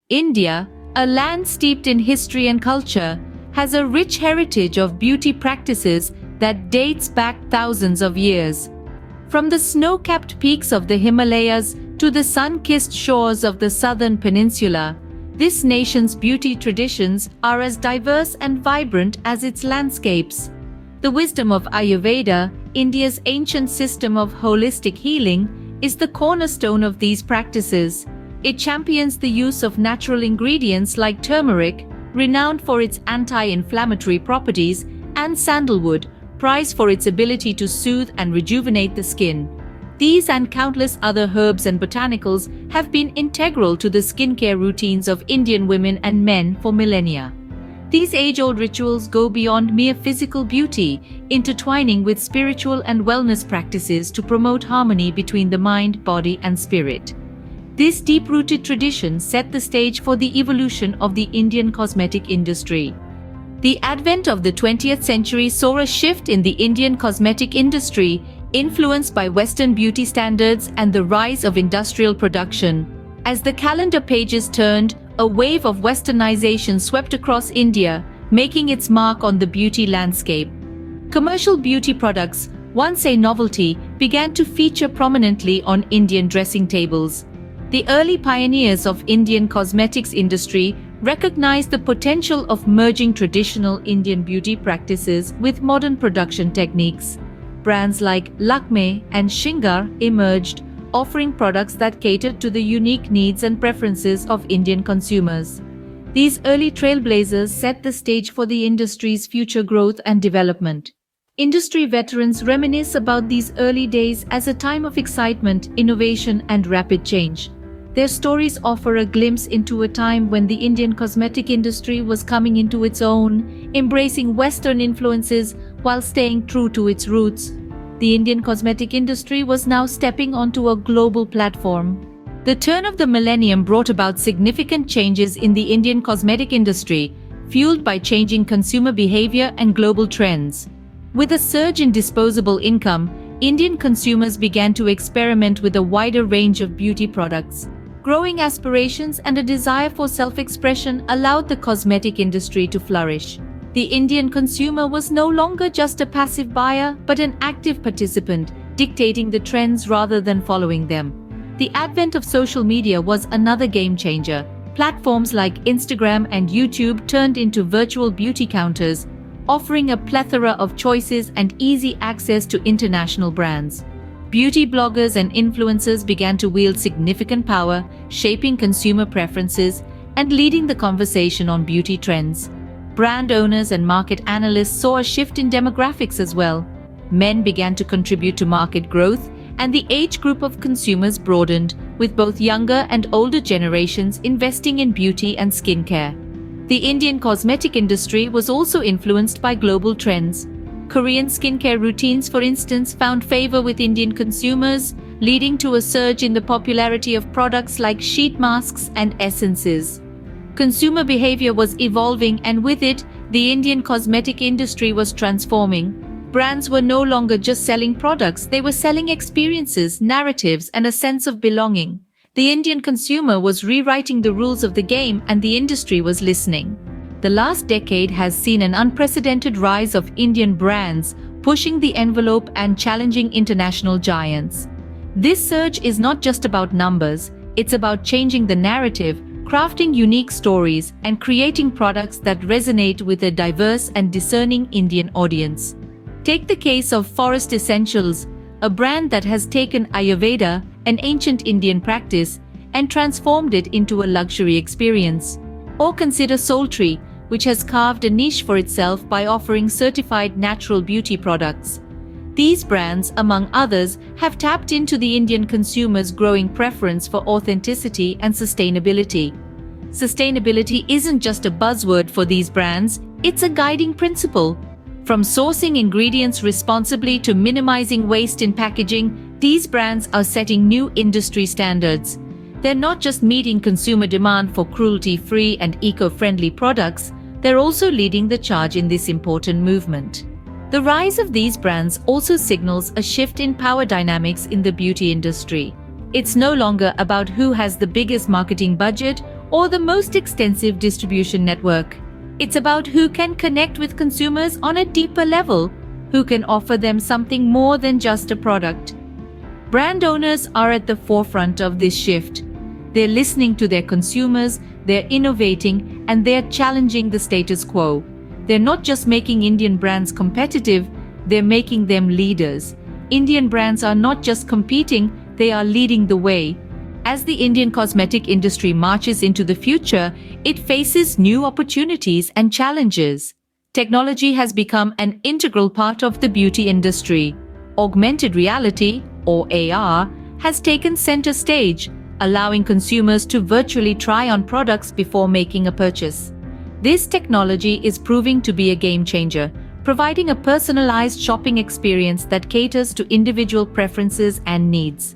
India, a land steeped in history and culture, has a rich heritage of beauty practices that dates back thousands of years. From the snow-capped peaks of the Himalayas to the sun-kissed shores of the southern peninsula, this nation's beauty traditions are as diverse and vibrant as its landscapes. The wisdom of Ayurveda, India's ancient system of holistic healing, is the cornerstone of these practices. It champions the use of natural ingredients like turmeric, renowned for its anti-inflammatory properties, and sandalwood, prized for its ability to soothe and rejuvenate the skin. These and countless other herbs and botanicals have been integral to the skincare routines of Indian women and men for millennia. These age-old rituals go beyond mere physical beauty, intertwining with spiritual and wellness practices to promote harmony between the mind, body, and spirit. This deep-rooted tradition set the stage for the evolution of the Indian cosmetic industry. The advent of the 20th century saw a shift in the Indian cosmetic industry, influenced by Western beauty standards and the rise of industrial production. As the calendar pages turned, a wave of westernization swept across India, making its mark on the beauty landscape. Commercial beauty products, once a novelty, began to feature prominently on Indian dressing tables. The early pioneers of Indian cosmetics industry recognized the potential of merging traditional Indian beauty practices with modern production techniques. Brands like Lakme and Shingar emerged, offering products that catered to the unique needs and preferences of Indian consumers. These early trailblazers set the stage for the industry's future growth and development. Industry veterans reminisce about these early days as a time of excitement, innovation, and rapid change. Their stories offer a glimpse into a time when the Indian cosmetic industry was coming into its own, embracing Western influences while staying true to its roots. The Indian cosmetic industry was now stepping onto a global platform. The turn of the millennium brought about significant changes in the Indian cosmetic industry, fueled by changing consumer behavior and global trends. With a surge in disposable income, Indian consumers began to experiment with a wider range of beauty products. Growing aspirations and a desire for self-expression allowed the cosmetic industry to flourish. The Indian consumer was no longer just a passive buyer, but an active participant, dictating the trends rather than following them. The advent of social media was another game changer. Platforms like Instagram and YouTube turned into virtual beauty counters, offering a plethora of choices and easy access to international brands. Beauty bloggers and influencers began to wield significant power, shaping consumer preferences and leading the conversation on beauty trends. Brand owners and market analysts saw a shift in demographics as well. Men began to contribute to market growth, and the age group of consumers broadened, with both younger and older generations investing in beauty and skincare. The Indian cosmetic industry was also influenced by global trends. Korean skincare routines, for instance, found favor with Indian consumers, leading to a surge in the popularity of products like sheet masks and essences. Consumer behavior was evolving, and with it, the Indian cosmetic industry was transforming. Brands were no longer just selling products, they were selling experiences, narratives, and a sense of belonging. The Indian consumer was rewriting the rules of the game, and the industry was listening. The last decade has seen an unprecedented rise of Indian brands, pushing the envelope and challenging international giants. This surge is not just about numbers, it's about changing the narrative, crafting unique stories, and creating products that resonate with a diverse and discerning Indian audience. Take the case of Forest Essentials, a brand that has taken Ayurveda, an ancient Indian practice, and transformed it into a luxury experience. Or consider Sultry, which has carved a niche for itself by offering certified natural beauty products. These brands, among others, have tapped into the Indian consumer's growing preference for authenticity and sustainability. Sustainability isn't just a buzzword for these brands, it's a guiding principle. From sourcing ingredients responsibly to minimizing waste in packaging, these brands are setting new industry standards. They're not just meeting consumer demand for cruelty-free and eco-friendly products, they're also leading the charge in this important movement. The rise of these brands also signals a shift in power dynamics in the beauty industry. It's no longer about who has the biggest marketing budget or the most extensive distribution network. It's about who can connect with consumers on a deeper level, who can offer them something more than just a product. Brand owners are at the forefront of this shift. They're listening to their consumers, they're innovating, and they're challenging the status quo. They're not just making Indian brands competitive, they're making them leaders. Indian brands are not just competing, they are leading the way. As the Indian cosmetic industry marches into the future, it faces new opportunities and challenges. Technology has become an integral part of the beauty industry. Augmented reality, or AR, has taken center stage, allowing consumers to virtually try on products before making a purchase. This technology is proving to be a game changer, providing a personalized shopping experience that caters to individual preferences and needs.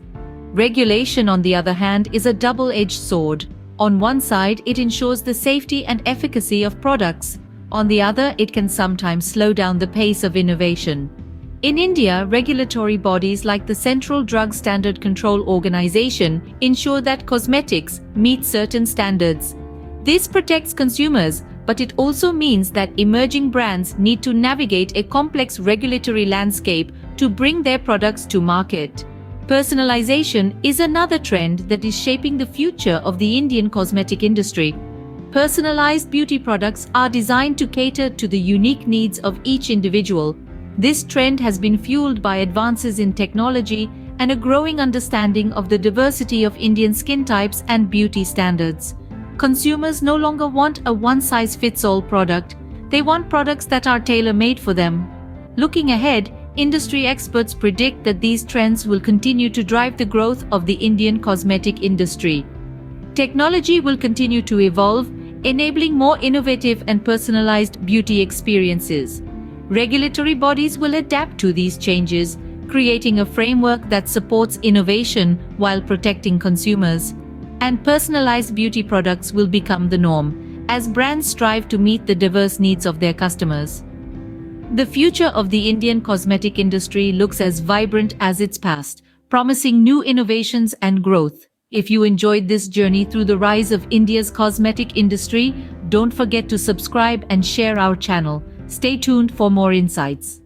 Regulation, on the other hand, is a double-edged sword. On one side, it ensures the safety and efficacy of products. On the other, it can sometimes slow down the pace of innovation. In India, regulatory bodies like the Central Drug Standard Control Organization ensure that cosmetics meet certain standards. This protects consumers, but it also means that emerging brands need to navigate a complex regulatory landscape to bring their products to market. Personalization is another trend that is shaping the future of the Indian cosmetic industry. Personalized beauty products are designed to cater to the unique needs of each individual. This trend has been fueled by advances in technology and a growing understanding of the diversity of Indian skin types and beauty standards. Consumers no longer want a one-size-fits-all product. They want products that are tailor-made for them. Looking ahead, industry experts predict that these trends will continue to drive the growth of the Indian cosmetic industry. Technology will continue to evolve, enabling more innovative and personalized beauty experiences. Regulatory bodies will adapt to these changes, creating a framework that supports innovation while protecting consumers. And personalized beauty products will become the norm, as brands strive to meet the diverse needs of their customers. The future of the Indian cosmetic industry looks as vibrant as its past, promising new innovations and growth. If you enjoyed this journey through the rise of India's cosmetic industry, don't forget to subscribe and share our channel. Stay tuned for more insights.